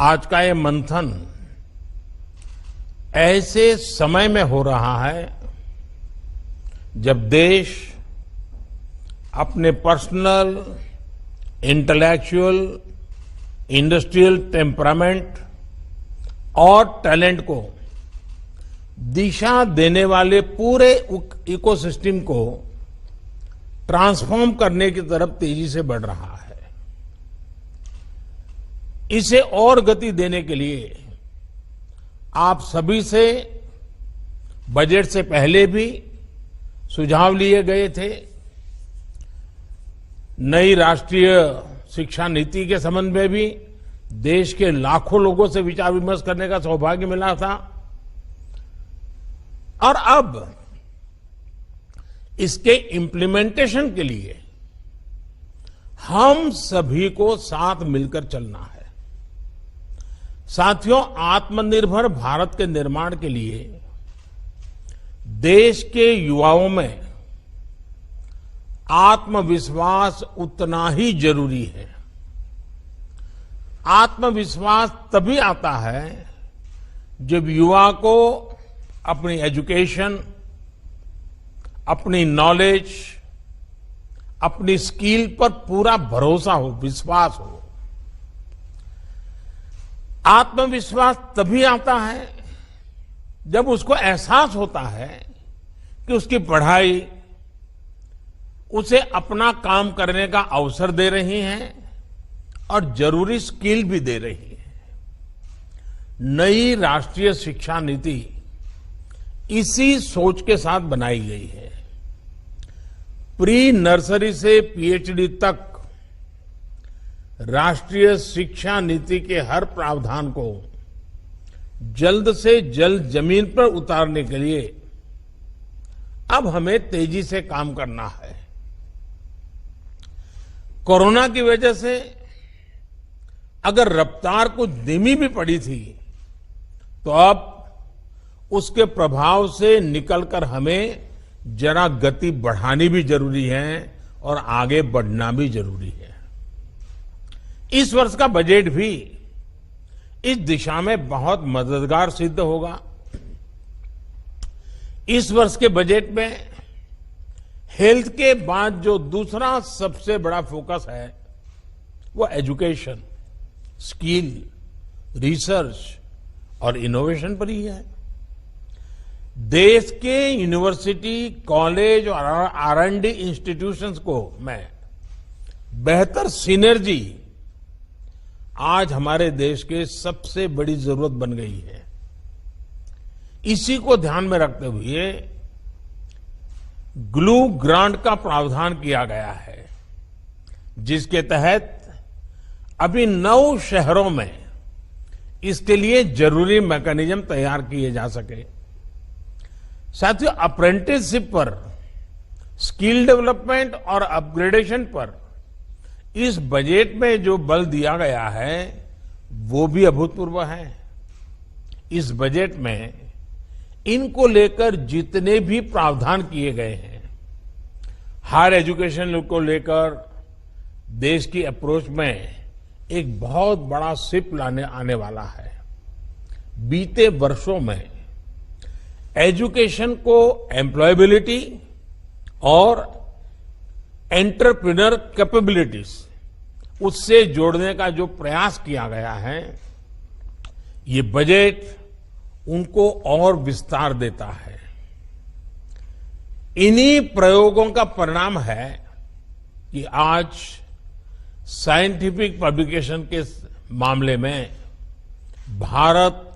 आज का ये मंथन ऐसे समय में हो रहा है जब देश अपने पर्सनल, इंटेलेक्चुअल, इंडस्ट्रियल टेम्परामेंट और टैलेंट को दिशा देने वाले पूरे इकोसिस्टम को ट्रांसफॉर्म करने की तरफ तेजी से बढ़ रहा है। इसे और गति देने के लिए आप सभी से बजट से पहले भी सुझाव लिए गए थे। नई राष्ट्रीय शिक्षा नीति के संबंध में भी देश के लाखों लोगों से विचार विमर्श करने का सौभाग्य मिला था और अब इसके इम्प्लीमेंटेशन के लिए हम सभी को साथ मिलकर चलना है। साथियों, आत्मनिर्भर भारत के निर्माण के लिए देश के युवाओं में आत्मविश्वास उतना ही जरूरी है। आत्मविश्वास तभी आता है जब युवा को अपनी एजुकेशन, अपनी नॉलेज, अपनी स्किल पर पूरा भरोसा हो, विश्वास हो। आत्मविश्वास तभी आता है जब उसको एहसास होता है कि उसकी पढ़ाई उसे अपना काम करने का अवसर दे रही है और जरूरी स्किल भी दे रही है। नई राष्ट्रीय शिक्षा नीति इसी सोच के साथ बनाई गई है। प्री नर्सरी से पीएचडी तक राष्ट्रीय शिक्षा नीति के हर प्रावधान को जल्द से जल्द जमीन पर उतारने के लिए अब हमें तेजी से काम करना है। कोरोना की वजह से अगर रफ्तार कुछ धीमी भी पड़ी थी तो अब उसके प्रभाव से निकलकर हमें जरा गति बढ़ानी भी जरूरी है और आगे बढ़ना भी जरूरी है। इस वर्ष का बजट भी इस दिशा में बहुत मददगार सिद्ध होगा। इस वर्ष के बजट में हेल्थ के बाद जो दूसरा सबसे बड़ा फोकस है वो एजुकेशन, स्किल, रिसर्च और इनोवेशन पर ही है। देश के यूनिवर्सिटी, कॉलेज और R&D इंस्टीट्यूशंस को मैं बेहतर सिनर्जी आज हमारे देश के सबसे बड़ी जरूरत बन गई है। इसी को ध्यान में रखते हुए ग्लू ग्रांट का प्रावधान किया गया है, जिसके तहत अभी 9 शहरों में इसके लिए जरूरी मैकेनिज्म तैयार किए जा सके। साथियों, अप्रेंटिसशिप पर, स्किल डेवलपमेंट और अपग्रेडेशन पर इस बजट में जो बल दिया गया है वो भी अभूतपूर्व है। इस बजट में इनको लेकर जितने भी प्रावधान किए गए हैं, हायर एजुकेशन को लेकर देश की अप्रोच में एक बहुत बड़ा शिफ्ट लाने आने वाला है। बीते वर्षों में एजुकेशन को एम्प्लॉयबिलिटी और एंटरप्रेन्योर कैपेबिलिटीज उससे जोड़ने का जो प्रयास किया गया है, ये बजट उनको और विस्तार देता है। इन्हीं प्रयोगों का परिणाम है कि आज साइंटिफिक पब्लिकेशन के मामले में भारत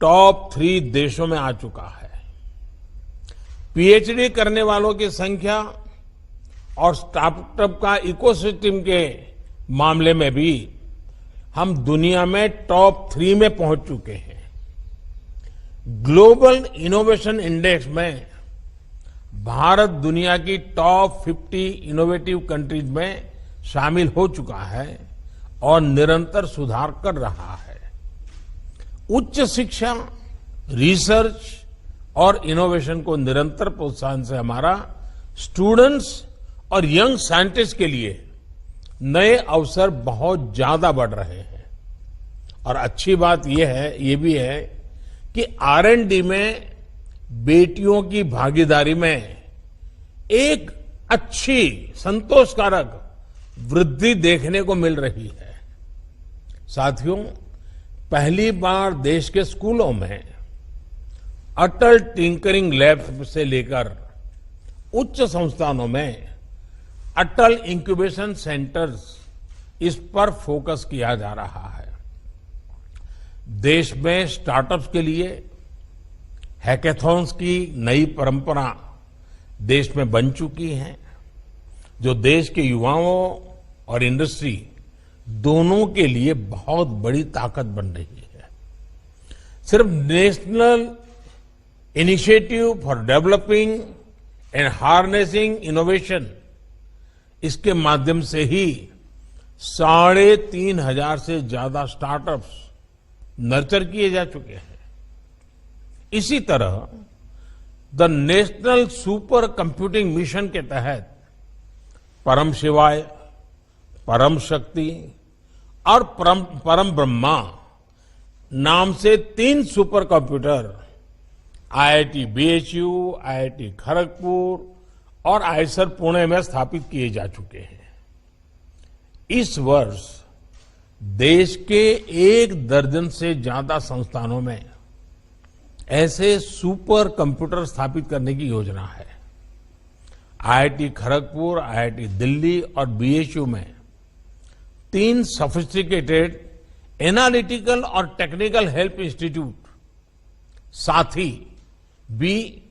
टॉप 3 देशों में आ चुका है। पीएचडी करने वालों की संख्या और स्टार्टअप का इकोसिस्टम के मामले में भी हम दुनिया में टॉप 3 में पहुंच चुके हैं। ग्लोबल इनोवेशन इंडेक्स में भारत दुनिया की टॉप 50 इनोवेटिव कंट्रीज में शामिल हो चुका है और निरंतर सुधार कर रहा है। उच्च शिक्षा, रिसर्च और इनोवेशन को निरंतर प्रोत्साहन से हमारा स्टूडेंट्स और यंग साइंटिस्ट के लिए नए अवसर बहुत ज्यादा बढ़ रहे हैं और अच्छी बात ये भी है कि R&D में बेटियों की भागीदारी में एक अच्छी संतोषकारक वृद्धि देखने को मिल रही है। साथियों, पहली बार देश के स्कूलों में अटल टिंकरिंग लैब से लेकर उच्च संस्थानों में अटल इंक्यूबेशन सेंटर्स, इस पर फोकस किया जा रहा है। देश में स्टार्टअप्स के लिए हैकेथॉन्स की नई परंपरा देश में बन चुकी है, जो देश के युवाओं और इंडस्ट्री दोनों के लिए बहुत बड़ी ताकत बन रही है। सिर्फ national initiative for developing and harnessing innovation, इसके माध्यम से ही 3,500 से ज्यादा स्टार्टअप्स नर्चर किए जा चुके हैं। इसी तरह the national super computing mission के तहत परम शिवाय, परम शक्ति और परम ब्रह्मा नाम से 3 super computer IIT BHU, IIT Kharagpur और आईएसआर पुणे में स्थापित किए जा चुके हैं। इस वर्ष देश के 1 दर्जन से ज्यादा संस्थानों में ऐसे सुपर कंप्यूटर स्थापित करने की योजना है। IIT खड़गपुर, IIT दिल्ली और BHU में 3 सोफिस्टिकेटेड एनालिटिकल और टेक्निकल हेल्प इंस्टीट्यूट साथ ही भी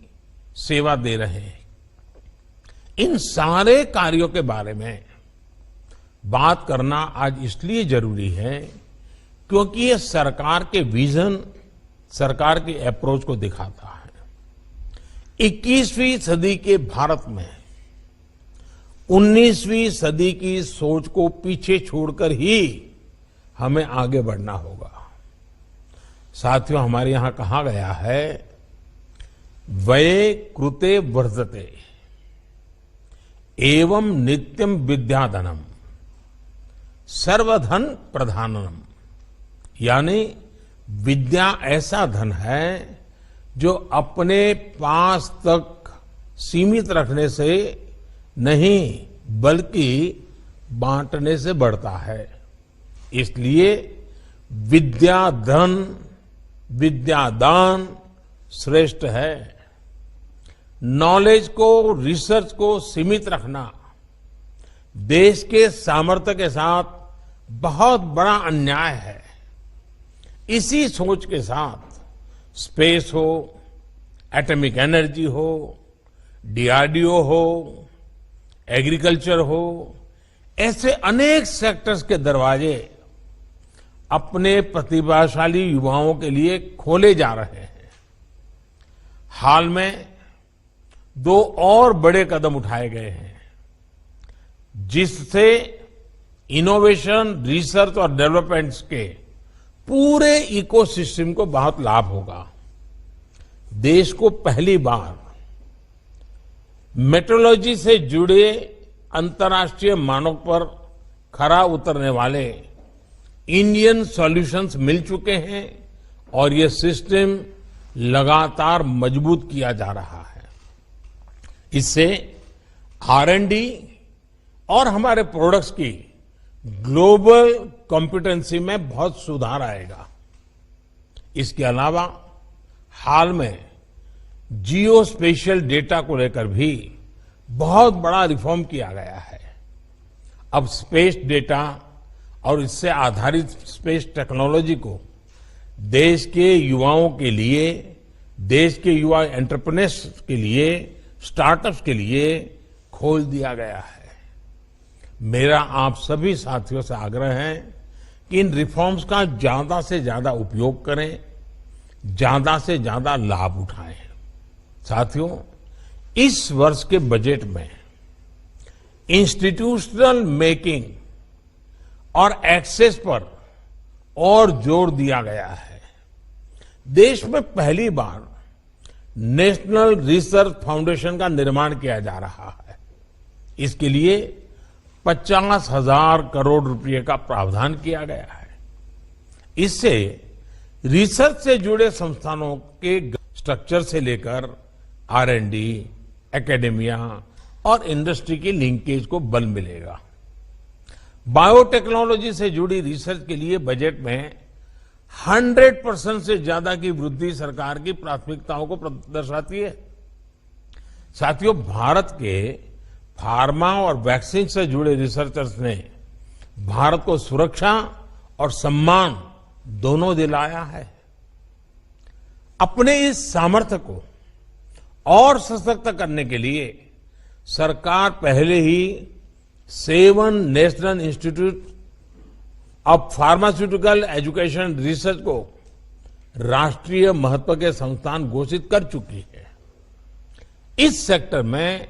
सेवा दे रहे हैं। इन सारे कार्यों के बारे में बात करना आज इसलिए जरूरी है क्योंकि ये सरकार के विजन, सरकार के अप्रोच को दिखाता है। 21वीं सदी के भारत में 19वीं सदी की सोच को पीछे छोड़कर ही हमें आगे बढ़ना होगा। साथियों, हमारे यहां कहा गया है, व्यय कृते वर्धते एवं नित्यम विद्याधनम सर्वधन प्रधानम, यानी विद्या ऐसा धन है जो अपने पास तक सीमित रखने से नहीं बल्कि बांटने से बढ़ता है। इसलिए विद्या धन, विद्यादान श्रेष्ठ है। नॉलेज को, रिसर्च को सीमित रखना देश के सामर्थ्य के साथ बहुत बड़ा अन्याय है। इसी सोच के साथ स्पेस हो, एटॉमिक एनर्जी हो, DRDO हो, एग्रीकल्चर हो, ऐसे अनेक सेक्टर्स के दरवाजे अपने प्रतिभाशाली युवाओं के लिए खोले जा रहे हैं। हाल में 2 और बड़े कदम उठाए गए हैं जिससे इनोवेशन, रिसर्च और डेवलपमेंट के पूरे इकोसिस्टम को बहुत लाभ होगा। देश को पहली बार मेट्रोलॉजी से जुड़े अंतर्राष्ट्रीय मानक पर खरा उतरने वाले इंडियन सॉल्यूशंस मिल चुके हैं और ये सिस्टम लगातार मजबूत किया जा रहा है। इससे R&D और हमारे प्रोडक्ट्स की ग्लोबल कॉम्पिटेंसी में बहुत सुधार आएगा। इसके अलावा हाल में जियो स्पेशियल डेटा को लेकर भी बहुत बड़ा रिफॉर्म किया गया है। अब स्पेस डेटा और इससे आधारित स्पेस टेक्नोलॉजी को देश के युवाओं के लिए, देश के युवा एंटरप्रेन्योर्स के लिए, स्टार्टअप्स के लिए खोल दिया गया है। मेरा आप सभी साथियों से आग्रह है कि इन रिफॉर्म्स का ज्यादा से ज्यादा उपयोग करें, ज्यादा से ज्यादा लाभ उठाएं। साथियों, इस वर्ष के बजट में इंस्टीट्यूशनल मेकिंग और एक्सेस पर और जोर दिया गया है। देश में पहली बार नेशनल रिसर्च फाउंडेशन का निर्माण किया जा रहा है। इसके लिए 50,000 करोड़ रुपए का प्रावधान किया गया है। इससे रिसर्च से जुड़े संस्थानों के स्ट्रक्चर से लेकर R&D, एकेडेमिया और इंडस्ट्री की लिंकेज को बल मिलेगा। बायोटेक्नोलॉजी से जुड़ी रिसर्च के लिए बजट में 100% से ज्यादा की वृद्धि सरकार की प्राथमिकताओं को दर्शाती है। साथियों, भारत के फार्मा और वैक्सीन से जुड़े रिसर्चर्स ने भारत को सुरक्षा और सम्मान दोनों दिलाया है। अपने इस सामर्थ्य को और सशक्त करने के लिए सरकार पहले ही 7 national institute of pharmaceutical education research को राष्ट्रीय महत्व के संस्थान घोषित कर चुकी है। इस सेक्टर में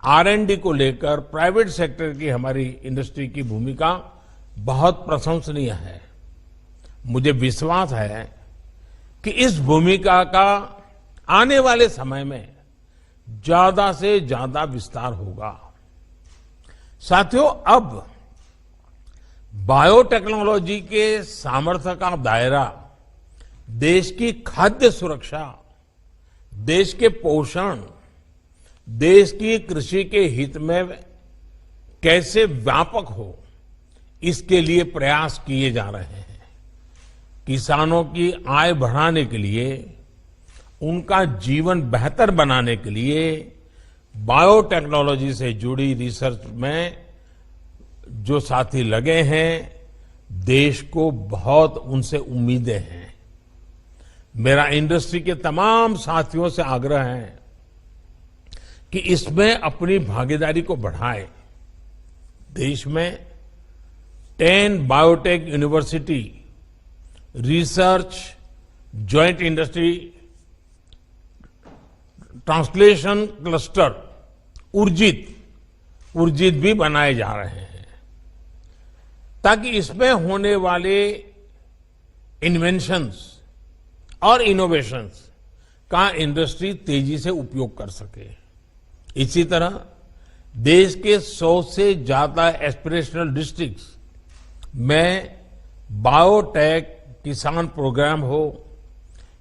R&D को लेकर प्राइवेट सेक्टर की हमारी इंडस्ट्री की भूमिका बहुत प्रशंसनीय है। मुझे विश्वास है कि इस भूमिका का आने वाले समय में ज्यादा से ज्यादा विस्तार होगा। साथियों, अब बायोटेक्नोलॉजी के सामर्थ्य का दायरा देश की खाद्य सुरक्षा, देश के पोषण, देश की कृषि के हित में कैसे व्यापक हो, इसके लिए प्रयास किए जा रहे हैं। किसानों की आय बढ़ाने के लिए, उनका जीवन बेहतर बनाने के लिए बायोटेक्नोलॉजी से जुड़ी रिसर्च में जो साथी लगे हैं, देश को बहुत उनसे उम्मीदें हैं। मेरा इंडस्ट्री के तमाम साथियों से आग्रह है कि इसमें अपनी भागीदारी को बढ़ाएं। देश में 10 biotech university research, joint industry translation cluster Urjit भी बनाए जा रहे हैं, ताकि इसमें होने वाले इन्वेंशंस और इनोवेशंस का इंडस्ट्री तेजी से उपयोग कर सके। इसी तरह देश के 100 से ज्यादा एस्पिरेशनल डिस्ट्रिक्ट्स में बायोटेक किसान प्रोग्राम हो,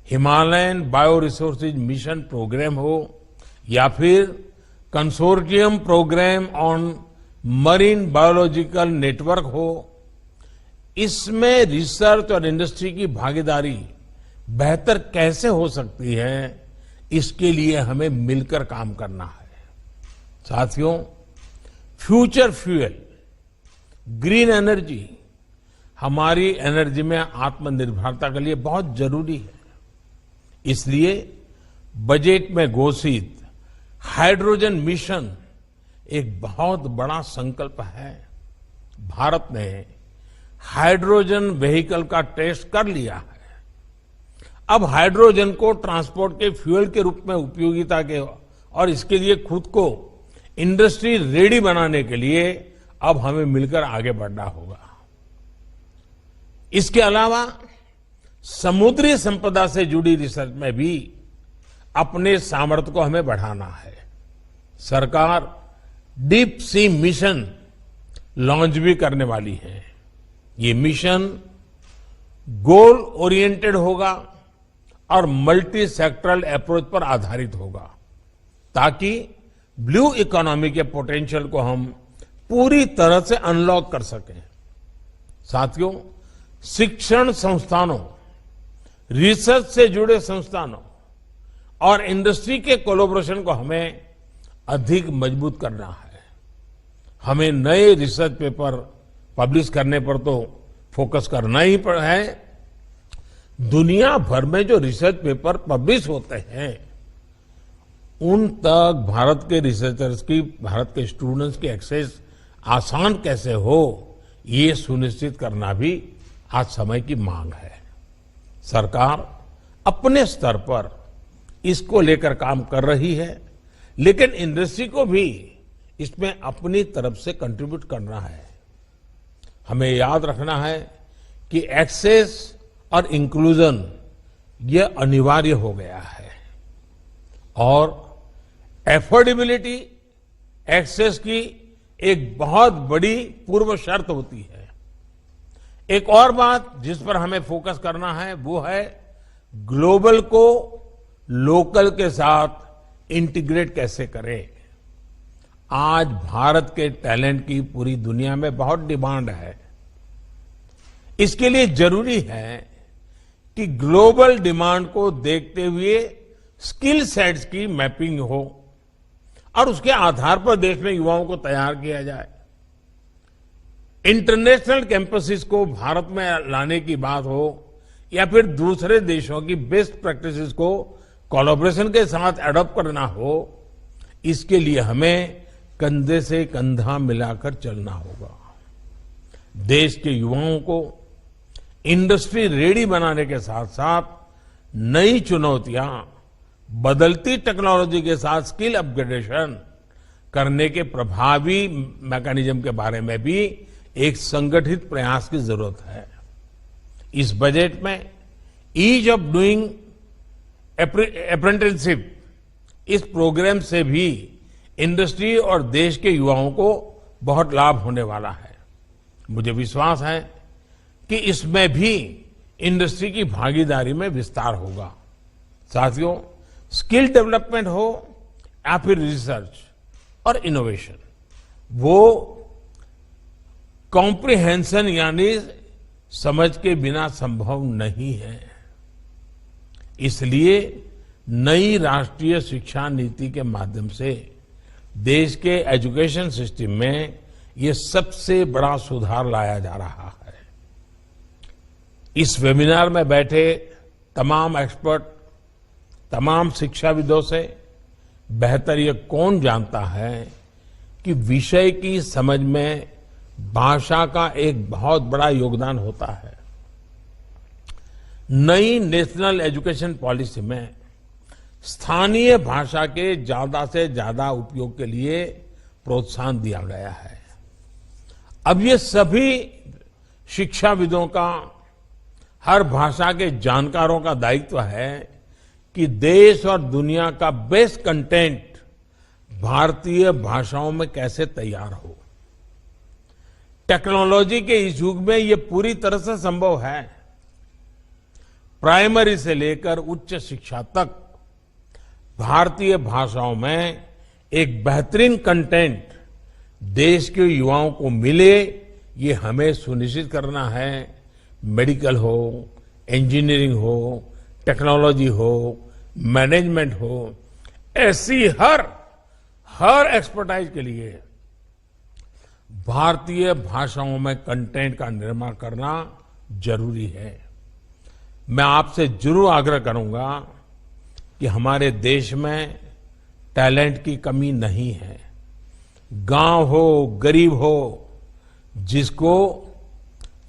Himalayan bio resources mission program हो या फिर consortium program on marine biological network हो, इसमें रिसर्च और इंडस्ट्री की भागीदारी बेहतर कैसे हो सकती है, इसके लिए हमें मिलकर काम करना है। साथियों, फ्यूचर फ्यूल, ग्रीन एनर्जी हमारी एनर्जी में आत्मनिर्भरता के लिए बहुत जरूरी है। इसलिए बजट में घोषित हाइड्रोजन मिशन एक बहुत बड़ा संकल्प है। भारत ने हाइड्रोजन व्हीकल का टेस्ट कर लिया है। अब हाइड्रोजन को ट्रांसपोर्ट के फ्यूल के रूप में उपयोगिता के और इसके लिए खुद को इंडस्ट्री रेडी बनाने के लिए अब हमें मिलकर आगे बढ़ना होगा। इसके अलावा समुद्री संपदा से जुड़ी रिसर्च में भी अपने सामर्थ्य को हमें बढ़ाना है। सरकार डीप सी मिशन लॉन्च भी करने वाली है। ये मिशन गोल ओरिएंटेड होगा और मल्टी सेक्टरल अप्रोच पर आधारित होगा, ताकि ब्लू इकोनॉमी के पोटेंशियल को हम पूरी तरह से अनलॉक कर सकें। साथियों, शिक्षण संस्थानों, रिसर्च से जुड़े संस्थानों और इंडस्ट्री के कोलैबोरेशन को हमें अधिक मजबूत करना है। हमें नए रिसर्च पेपर पब्लिश करने पर तो फोकस करना ही है। दुनिया भर में जो रिसर्च पेपर पब्लिश होते हैं, उन तक भारत के रिसर्चर्स की, भारत के स्टूडेंट्स की एक्सेस आसान कैसे हो, ये सुनिश्चित करना भी आज समय की मांग है। सरकार अपने स्तर पर इसको लेकर काम कर रही है, लेकिन इंडस्ट्री को भी इसमें अपनी तरफ से कंट्रीब्यूट करना है। हमें याद रखना है कि एक्सेस और इंक्लूजन ये अनिवार्य हो गया है और एफोर्डेबिलिटी एक्सेस की एक बहुत बड़ी पूर्व शर्त होती है। एक और बात जिस पर हमें फोकस करना है वो है ग्लोबल को लोकल के साथ इंटीग्रेट कैसे करें। आज भारत के टैलेंट की पूरी दुनिया में बहुत डिमांड है। इसके लिए जरूरी है कि ग्लोबल डिमांड को देखते हुए स्किल सेट्स की मैपिंग हो और उसके आधार पर देश में युवाओं को तैयार किया जाए। इंटरनेशनल कैंपसेस को भारत में लाने की बात हो या फिर दूसरे देशों की बेस्ट प्रैक्टिसेस को कोलैबोरेशन के साथ एडॉप्ट करना हो, इसके लिए हमें कंधे से कंधा मिलाकर चलना होगा। देश के युवाओं को इंडस्ट्री रेडी बनाने के साथ साथ नई चुनौतियां, बदलती टेक्नोलॉजी के साथ स्किल अपग्रेडेशन करने के प्रभावी मैकेनिज्म के बारे में भी एक संगठित प्रयास की जरूरत है। इस बजट में ईज ऑफ डूइंग अप्रेंटिसशिप, इस प्रोग्राम से भी इंडस्ट्री और देश के युवाओं को बहुत लाभ होने वाला है। मुझे विश्वास है कि इसमें भी इंडस्ट्री की भागीदारी में विस्तार होगा। साथियों, स्किल डेवलपमेंट हो या फिर रिसर्च और इनोवेशन, वो कॉम्प्रिहेंशन यानी समझ के बिना संभव नहीं है। इसलिए नई राष्ट्रीय शिक्षा नीति के माध्यम से देश के एजुकेशन सिस्टम में ये सबसे बड़ा सुधार लाया जा रहा है। इस वेबिनार में बैठे तमाम एक्सपर्ट, तमाम शिक्षाविदों से बेहतर ये कौन जानता है कि विषय की समझ में भाषा का एक बहुत बड़ा योगदान होता है। नई नेशनल एजुकेशन पॉलिसी में स्थानीय भाषा के ज्यादा से ज्यादा उपयोग के लिए प्रोत्साहन दिया गया है। अब ये सभी शिक्षाविदों का, हर भाषा के जानकारों का दायित्व है कि देश और दुनिया का बेस्ट कंटेंट भारतीय भाषाओं में कैसे तैयार हो। टेक्नोलॉजी के इस युग में ये पूरी तरह से संभव है। प्राइमरी से लेकर उच्च शिक्षा तक भारतीय भाषाओं में एक बेहतरीन कंटेंट देश के युवाओं को मिले, ये हमें सुनिश्चित करना है। मेडिकल हो, इंजीनियरिंग हो, टेक्नोलॉजी हो, मैनेजमेंट हो, ऐसी हर एक्सपर्टाइज के लिए भारतीय भाषाओं में कंटेंट का निर्माण करना जरूरी है। मैं आपसे जरूर आग्रह करूंगा कि हमारे देश में टैलेंट की कमी नहीं है। गांव हो, गरीब हो, जिसको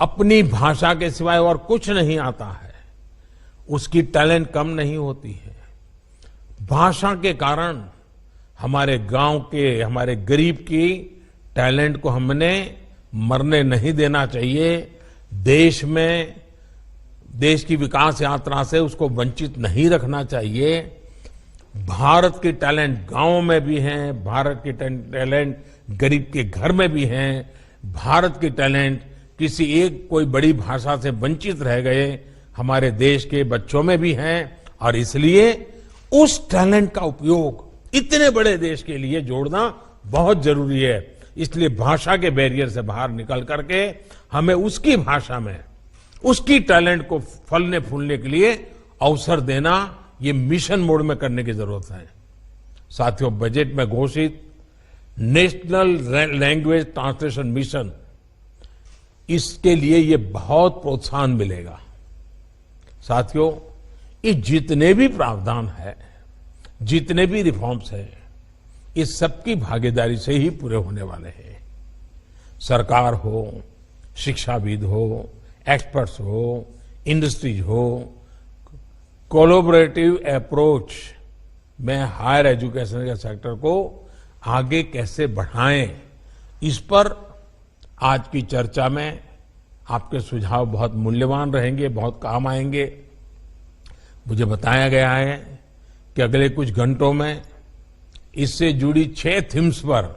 अपनी भाषा के सिवाय और कुछ नहीं आता है, उसकी टैलेंट कम नहीं होती है। भाषा के कारण हमारे गांव के, हमारे गरीब की टैलेंट को हमने मरने नहीं देना चाहिए। देश की विकास यात्रा से उसको वंचित नहीं रखना चाहिए। भारत की टैलेंट गांवों में भी हैं, भारत की टैलेंट गरीब के घर में भी हैं, भारत की टैलेंट किसी एक कोई बड़ी भाषा से वंचित रह गए हमारे देश के बच्चों में भी हैं। और इसलिए उस टैलेंट का उपयोग इतने बड़े देश के लिए जोड़ना बहुत जरूरी है। इसलिए भाषा के बैरियर से बाहर निकल करके हमें उसकी भाषा में उसकी टैलेंट को फलने फूलने के लिए अवसर देना, ये मिशन मोड में करने की जरूरत है। साथियों, बजट में घोषित नेशनल लैंग्वेज ट्रांसलेशन मिशन, इसके लिए ये बहुत प्रोत्साहन मिलेगा। साथियों, ये जितने भी प्रावधान है, जितने भी रिफॉर्म्स हैं, इस सबकी भागीदारी से ही पूरे होने वाले हैं। सरकार हो, शिक्षाविद हो, एक्सपर्ट्स हो, इंडस्ट्रीज हो, कोलैबोरेटिव अप्रोच में हायर एजुकेशन के सेक्टर को आगे कैसे बढ़ाएं, इस पर आज की चर्चा में आपके सुझाव बहुत मूल्यवान रहेंगे, बहुत काम आएंगे। मुझे बताया गया है कि अगले कुछ घंटों में इससे जुड़ी 6 थीम्स पर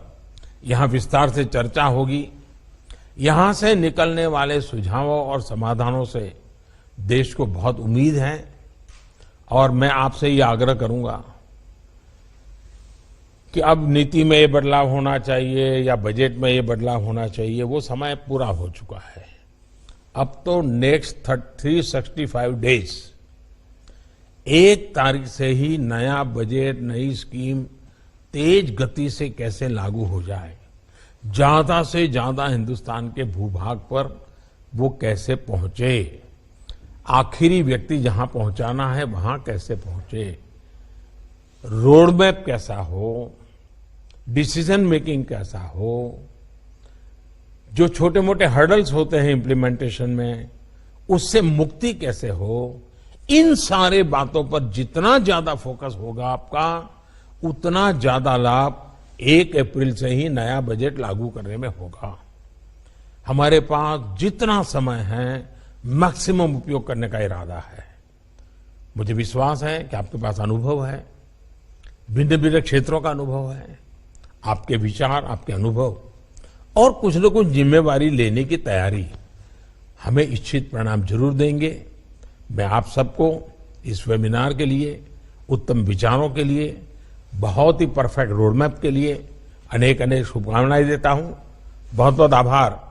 यहां विस्तार से चर्चा होगी। यहां से निकलने वाले सुझावों और समाधानों से देश को बहुत उम्मीद है और मैं आपसे ये आग्रह करूंगा कि अब नीति में ये बदलाव होना चाहिए या बजट में ये बदलाव होना चाहिए, वो समय पूरा हो चुका है। अब तो नेक्स्ट 365 डेज 1 तारीख से ही नया बजट, नई स्कीम तेज गति से कैसे लागू हो जाए, ज्यादा से ज्यादा हिंदुस्तान के भूभाग पर वो कैसे पहुंचे, आखिरी व्यक्ति जहां पहुंचाना है वहां कैसे पहुंचे, रोड मैप कैसा हो, डिसीजन मेकिंग कैसा हो, जो छोटे मोटे हर्डल्स होते हैं इम्प्लीमेंटेशन में उससे मुक्ति कैसे हो, इन सारे बातों पर जितना ज्यादा फोकस होगा आपका, उतना ज्यादा लाभ 1 अप्रैल से ही नया बजट लागू करने में होगा। हमारे पास जितना समय है मैक्सिमम उपयोग करने का इरादा है। मुझे विश्वास है कि आपके पास अनुभव है, भिन्न भिन्न क्षेत्रों का अनुभव है, आपके विचार, आपके अनुभव और कुछ न कुछ जिम्मेवारी लेने की तैयारी हमें इच्छित परिणाम जरूर देंगे। मैं आप सबको इस वेबिनार के लिए, उत्तम विचारों के लिए, बहुत ही परफेक्ट रोड मैप के लिए अनेक अनेक शुभकामनाएं देता हूं। बहुत बहुत आभार।